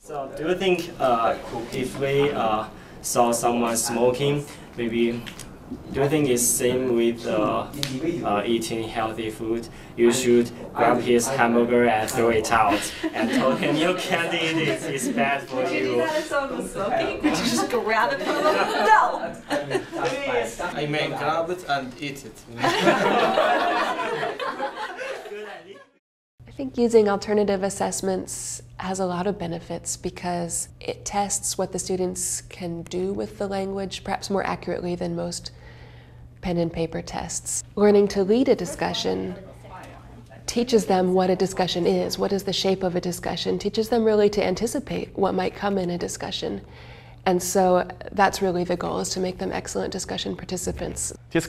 So, do you think if we saw someone smoking, maybe do you think it's same with eating healthy food? You should grab his hamburger and throw it out and tell him you can't eat it, it's bad for you. Could you do that if someone was smoking? Could you just grab it from them? No! I may grab it and eat it. I think using alternative assessments has a lot of benefits because it tests what the students can do with the language, perhaps more accurately than most pen and paper tests. Learning to lead a discussion teaches them what a discussion is, what is the shape of a discussion, teaches them really to anticipate what might come in a discussion. And so that's really the goal, is to make them excellent discussion participants. This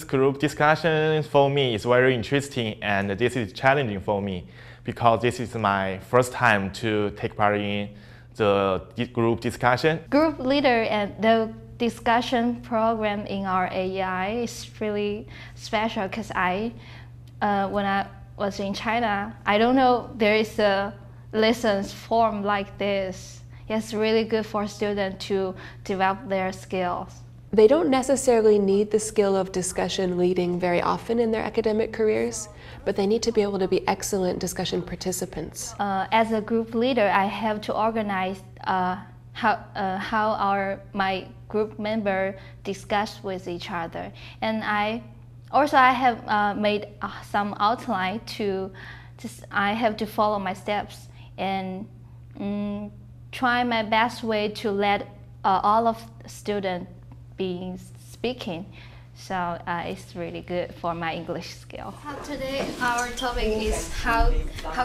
group discussion for me is very interesting, and this is challenging for me because this is my first time to take part in the group discussion. Group leader and the discussion program in our AEI is really special because when I was in China, I don't know there is a lessons form like this. It's really good for students to develop their skills. They don't necessarily need the skill of discussion leading very often in their academic careers, but they need to be able to be excellent discussion participants. As a group leader, I have to organize how my group member discuss with each other, and I have made some outline I have to follow my steps and try my best way to let all of the students being speaking, so it's really good for my English skill. Today our topic is how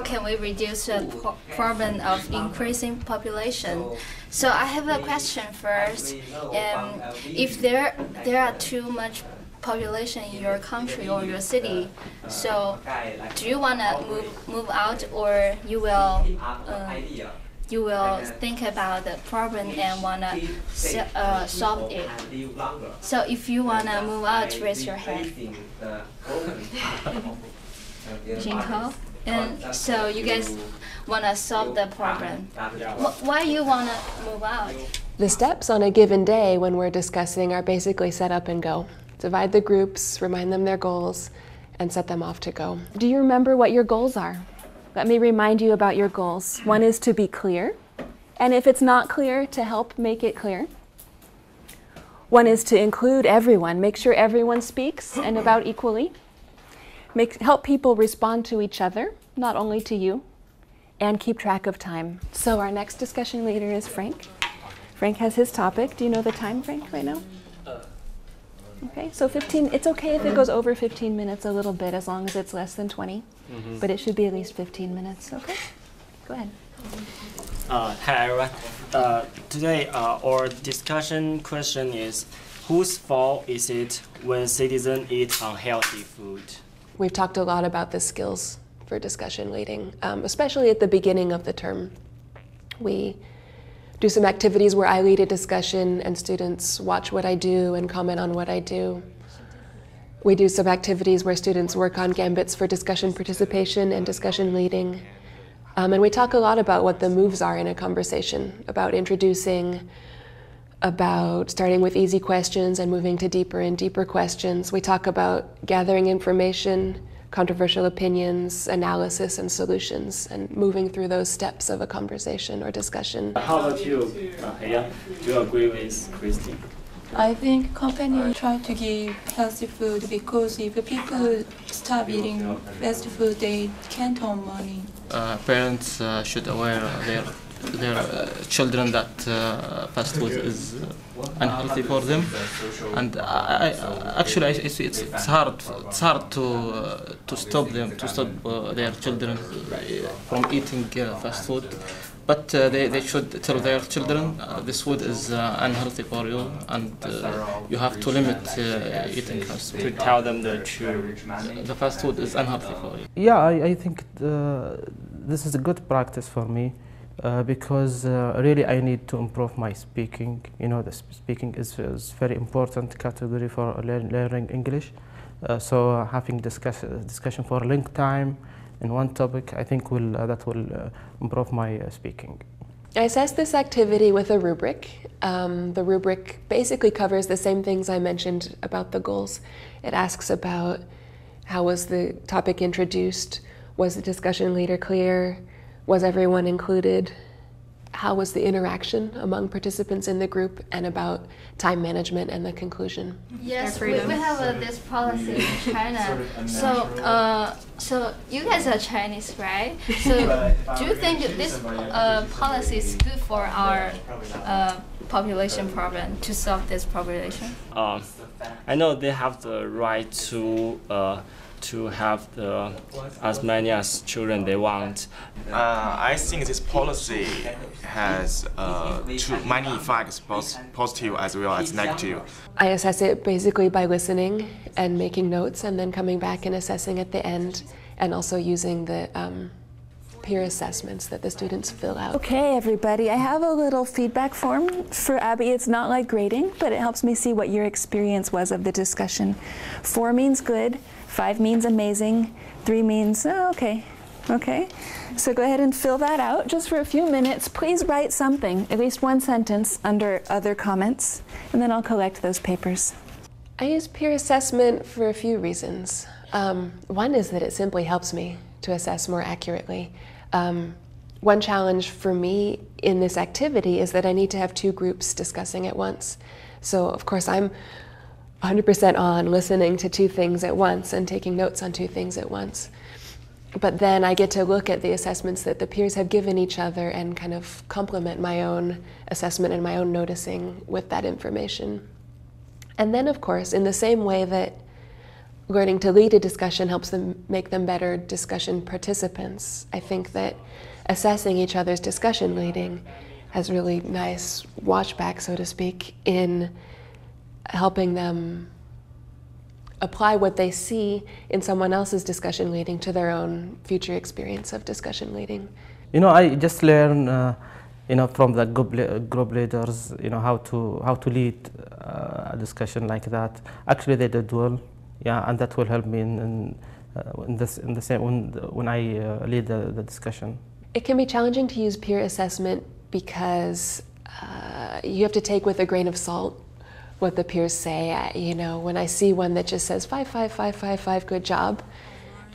can we reduce the problem of increasing population. So I have a question first. If there are too much population in your country or your city, so do you want to move out, or you will think about the problem and want to solve it. So if you want to move out, raise your hand. Jinko. And so you guys want to solve the problem. Why you want to move out? The steps on a given day when we're discussing are basically set up and go. Divide the groups, remind them their goals, and set them off to go. Do you remember what your goals are? Let me remind you about your goals. One is to be clear, and if it's not clear, to help make it clear. One is to include everyone, make sure everyone speaks and about equally. Help people respond to each other, not only to you, and keep track of time. So our next discussion leader is Frank. Frank has his topic. Do you know the time, Frank, right now? Okay, so 15, it's okay if it goes over 15 minutes a little bit, as long as it's less than 20. But it should be at least 15 minutes, okay? Go ahead. Hi everyone. Today our discussion question is, whose fault is it when citizens eat unhealthy food? We've talked a lot about the skills for discussion leading, especially at the beginning of the term. We do some activities where I lead a discussion and students watch what I do and comment on what I do. We do some activities where students work on gambits for discussion participation and discussion leading. And we talk a lot about what the moves are in a conversation, about introducing, about starting with easy questions and moving to deeper and deeper questions. We talk about gathering information, controversial opinions, analysis, and solutions, and moving through those steps of a conversation or discussion. How about you, Heya? Do you agree with Christy? I think companies try to give healthy food because if people stop eating fast food, they can't earn money. Parents should aware their children that fast food is unhealthy for them, and it's hard to stop their children from eating fast food. But they should tell their children this food is unhealthy for you, and you have to limit eating fast food. To tell them the truth. The fast food is unhealthy for you. Yeah, I think this is a good practice for me because really I need to improve my speaking. You know, the speaking is very important category for learning English. So having discussion for a long time in one topic, I think that will improve my speaking. I assessed this activity with a rubric. The rubric basically covers the same things I mentioned about the goals. It asks about how was the topic introduced, was the discussion leader clear, was everyone included, how was the interaction among participants in the group, and about time management and the conclusion. Yes, we have this policy in China. So you guys are Chinese, right? So do you think this policy is good for our population problem, to solve this population? I know they have the right to have as many as children they want. I think this policy has too many effects, both positive as well as negative. I assess it basically by listening and making notes and then coming back and assessing at the end, and also using the peer assessments that the students fill out. Okay, everybody, I have a little feedback form for Abby. It's not like grading, but it helps me see what your experience was of the discussion. 4 means good, 5 means amazing, 3 means okay. Okay, so go ahead and fill that out just for a few minutes. Please write something, at least one sentence under other comments, and then I'll collect those papers. I use peer assessment for a few reasons. One is that it simply helps me to assess more accurately. One challenge for me in this activity is that I need to have 2 groups discussing at once. So of course I'm 100% on listening to 2 things at once and taking notes on 2 things at once. But then I get to look at the assessments that the peers have given each other and kind of complement my own assessment and my own noticing with that information. And then of course, in the same way that learning to lead a discussion helps them make them better discussion participants, I think that assessing each other's discussion leading has really nice watchback, so to speak, in helping them apply what they see in someone else's discussion leading to their own future experience of discussion leading. You know, I just learn, from the group leaders, how to lead a discussion like that. Actually, they did well, yeah, and that will help me in the same when I lead the discussion. It can be challenging to use peer assessment because you have to take with a grain of salt what the peers say. When I see one that just says 5, 5, 5, 5, 5, good job,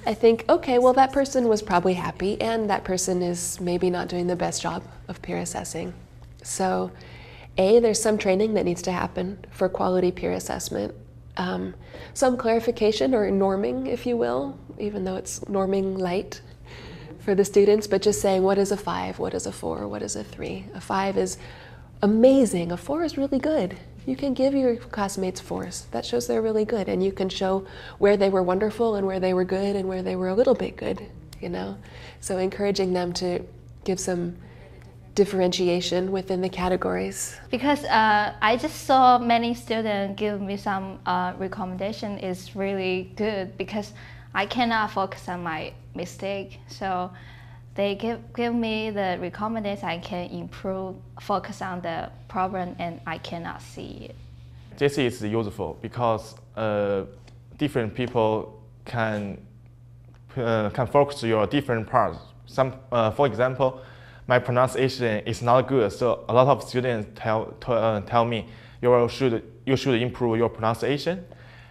I think, okay, well that person was probably happy and that person is maybe not doing the best job of peer assessing. So there's some training that needs to happen for quality peer assessment. Some clarification or norming, if you will, even though it's norming light for the students, but just saying what is a 5, what is a 4, what is a 3. A 5 is amazing, a 4 is really good. You can give your classmates 4s. That shows they're really good, and you can show where they were wonderful and where they were good and where they were a little bit good, So encouraging them to give some differentiation within the categories. Because I just saw many students give me some recommendation is really good because I cannot focus on my mistake. So they give me the recommendation I can improve, focus on the problem, and I cannot see it. This is useful because different people can focus your different parts. For example, my pronunciation is not good, so a lot of students tell me you should improve your pronunciation,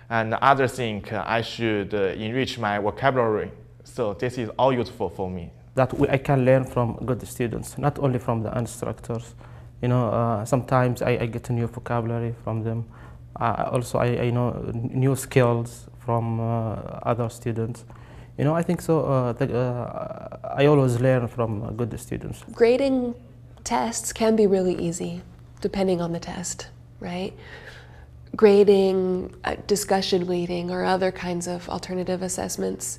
and others think I should enrich my vocabulary. So this is all useful for me. That I can learn from good students, not only from the instructors. Sometimes I get a new vocabulary from them. Also, I know new skills from other students. I think so. I always learn from good students. Grading tests can be really easy, depending on the test, right? Grading, discussion leading, or other kinds of alternative assessments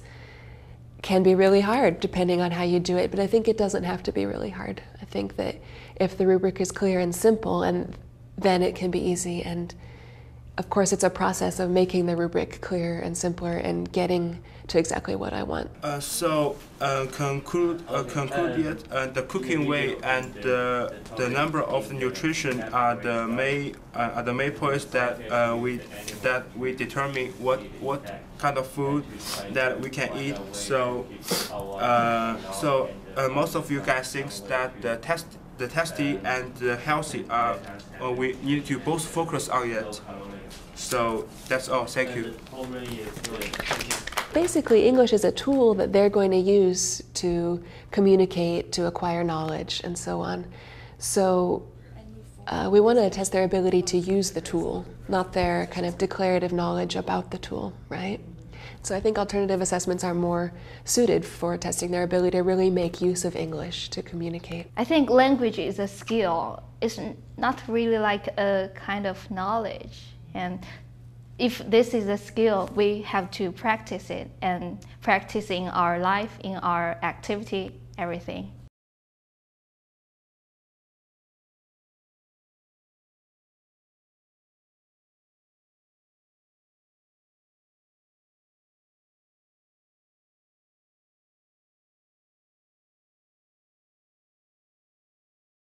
can be really hard depending on how you do it, but I think it doesn't have to be really hard. I think that if the rubric is clear and simple, and then it can be easy. And of course, it's a process of making the rubric clearer and simpler and getting to exactly what I want. Conclude yet, the cooking way and the number of the nutrition are the main points that we determine what kind of food that we can eat. So most of you guys think that the the testy and the healthy are, we need to both focus on it. So that's all. Thank you. Basically, English is a tool that they're going to use to communicate, to acquire knowledge, and so on. So we want to test their ability to use the tool, not their kind of declarative knowledge about the tool, right? So I think alternative assessments are more suited for testing their ability to really make use of English to communicate. I think language is a skill. It's not really like a kind of knowledge. And if this is a skill, we have to practice it and practice in our life, in our activity, everything.